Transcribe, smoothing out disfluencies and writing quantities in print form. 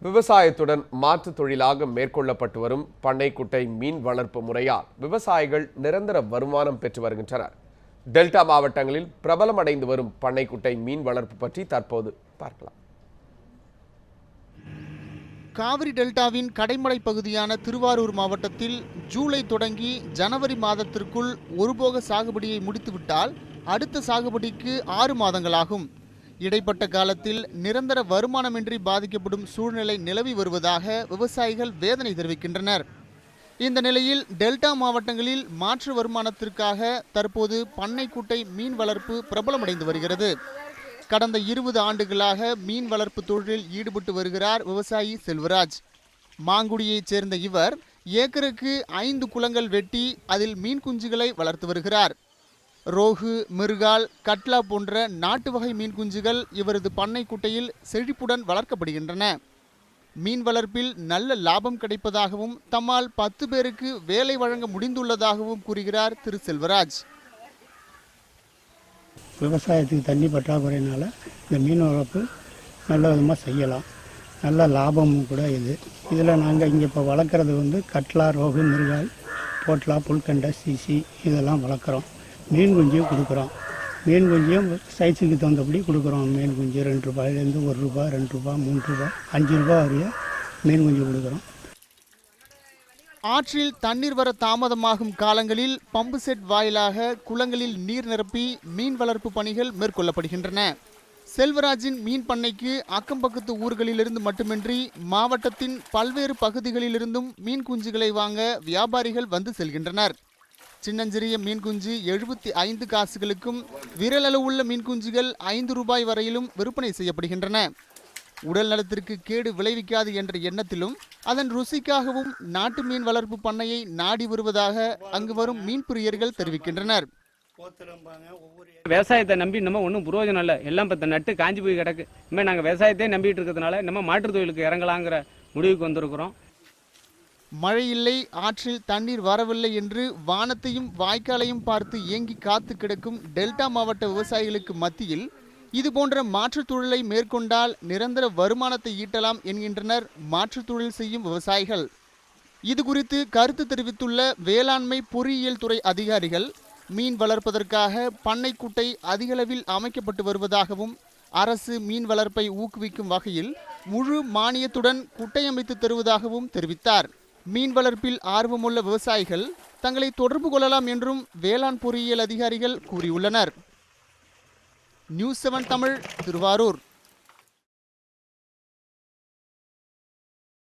விவசாயத்துடன் மாற்று தொழிலாக மேற்கொள்ளப்பட்டு வரும் பண்ணைக்குட்டை மீன் வளர்ப்பு முறையால் விவசாயிகள் நிரந்தர வருமானம் பெற்று வருகின்றனர். டெல்டா மாவட்டங்களில் பிரபலமடைந்து வரும் பண்ணைக்குட்டை மீன் வளர்ப்பு பற்றி தற்போது பார்க்கலாம். காவிரி டெல்டாவின் கடைமடை பகுதியான திருவாரூர் மாவட்டத்தில் ஜூலை தொடங்கி ஜனவரி மாதத்திற்குள் ஒருபோக சாகுபடியை முடித்துவிட்டால் அடுத்த சாகுபடிக்கு 6 மாதங்களாகும். இடைப்பட்ட காலத்தில் நிரந்தர வருமானமின்றி பாதிக்கப்படும் சூழ்நிலை நிலவி வருவதாக விவசாயிகள் வேதனை தெரிவிக்கின்றனர். இந்த நிலையில் டெல்டா மாவட்டங்களில் மாற்று வருமானத்திற்காக தற்போது பண்ணைக்குட்டை மீன் வளர்ப்பு பிரபலமடைந்து வருகிறது. கடந்த 20 ஆண்டுகளாக மீன் வளர்ப்பு தொழிலில் ஈடுபட்டு வருகிறார் விவசாயி செல்வராஜ். மாங்குடியைச் சேர்ந்த இவர் ஏக்கருக்கு 5 குளங்கள் வெட்டி அதில் மீன் குஞ்சுகளை வளர்த்து வருகிறார். ரோகு, மிருகால், கட்லா போன்ற நாட்டு வகை மீன் குஞ்சுகள் இவரது பண்ணைக்குட்டையில் செழிப்புடன் வளர்க்கப்படுகின்றன. மீன் வளர்ப்பில் நல்ல லாபம் கிடைப்பதாகவும் தம்மால் 10 பேருக்கு வேலை வழங்க முடிந்துள்ளதாகவும் கூறுகிறார் திரு செல்வராஜ். விவசாயத்துக்கு தண்ணி பற்றாக்குறையினால இந்த மீன் வளர்ப்பு நல்ல விதமாக செய்யலாம். நல்ல லாபமும் கூட இதில் நாங்கள் இங்கே இப்போ வளர்க்குறது கட்லா, ரோகு, மிருகால், போட்லா, புல்கண்டை, சீசி இதெல்லாம் வளர்க்குறோம். மீன் குஞ்சியும் கொடுக்குறோம். மீன் குஞ்சியும் சைஸுக்கு தகுந்தபடி கொடுக்குறோம். மீன் குஞ்சு 2 ரூபாயிலேருந்து 1 ரூபா, 2 ரூபா, 3 ரூபா, 5 ரூபா வரைய மீன் குஞ்சு கொடுக்குறோம். ஆற்றில் தண்ணீர் வர தாமதமாகும் காலங்களில் பம்பு செட் வாயிலாக குளங்களில் நீர் நிரப்பி மீன் வளர்ப்பு பணிகள் மேற்கொள்ளப்படுகின்றன. செல்வராஜின் மீன் பண்ணைக்கு அக்கம்பக்கத்து ஊர்களிலிருந்து மட்டுமின்றி மாவட்டத்தின் பல்வேறு பகுதிகளிலிருந்தும் மீன் குஞ்சுகளை வாங்க வியாபாரிகள் வந்து செல்கின்றனர். சின்னஞ்சிறிய மீன் குஞ்சு 75 காசுகளுக்கும், விரலளவுள்ள மீன் குஞ்சுகள் 5 ரூபாய் வரையிலும் விற்பனை செய்யப்படுகின்றன. உடல் நலத்திற்கு கேடு விளைவிக்காது என்ற எண்ணத்திலும் அதன் ருசிக்காகவும் நாட்டு மீன் வளர்ப்பு பண்ணையை நாடி வருவதாக அங்கு வரும் மீன் பிரியர்கள் தெரிவிக்கின்றனர். விவசாயத்தை நம்பி நம்ம ஒன்றும் புரோஜனம் இல்லை, எல்லாம் இப்போ நட்டு காஞ்சி போய் கிடக்கு. இனிமேல் நாங்கள் விவசாயத்தையே நம்பிட்டு இருக்கிறதுனால நம்ம மாற்றுத் தொழிலுக்கு இறங்கலாங்கிற முடிவுக்கு வந்திருக்கிறோம். மழை இல்லை, ஆற்றில் தண்ணீர் வரவில்லை என்று வானத்தையும் வாய்க்காலையும் பார்த்து ஏங்கி காத்து கிடக்கும் டெல்டா மாவட்ட விவசாயிகளுக்கு மத்தியில் இதுபோன்ற மாற்றுத் தொழிலை மேற்கொண்டால் நிரந்தர வருமானத்தை ஈட்டலாம் என்கின்றனர் மாற்றுத் தொழில் செய்யும் விவசாயிகள். இது குறித்து கருத்து தெரிவித்துள்ள வேளாண்மை பொறியியல் துறை அதிகாரிகள், மீன் வளர்ப்பதற்காக பண்ணைக்குட்டை அதிகளவில் அமைக்கப்பட்டு வருவதாகவும் அரசு மீன் வளர்ப்பை ஊக்குவிக்கும் வகையில் முழு மானியத்துடன் குட்டை அமைத்து தருவதாகவும் தெரிவித்தார். மீன் வளர்ப்பில் ஆர்வமுள்ள விவசாயிகள் தங்களை தொடர்பு கொள்ளலாம் என்றும் வேளாண் பொறியியல் அதிகாரிகள் கூறியுள்ளனர். நியூஸ் 7 தமிழ், திருவாரூர்.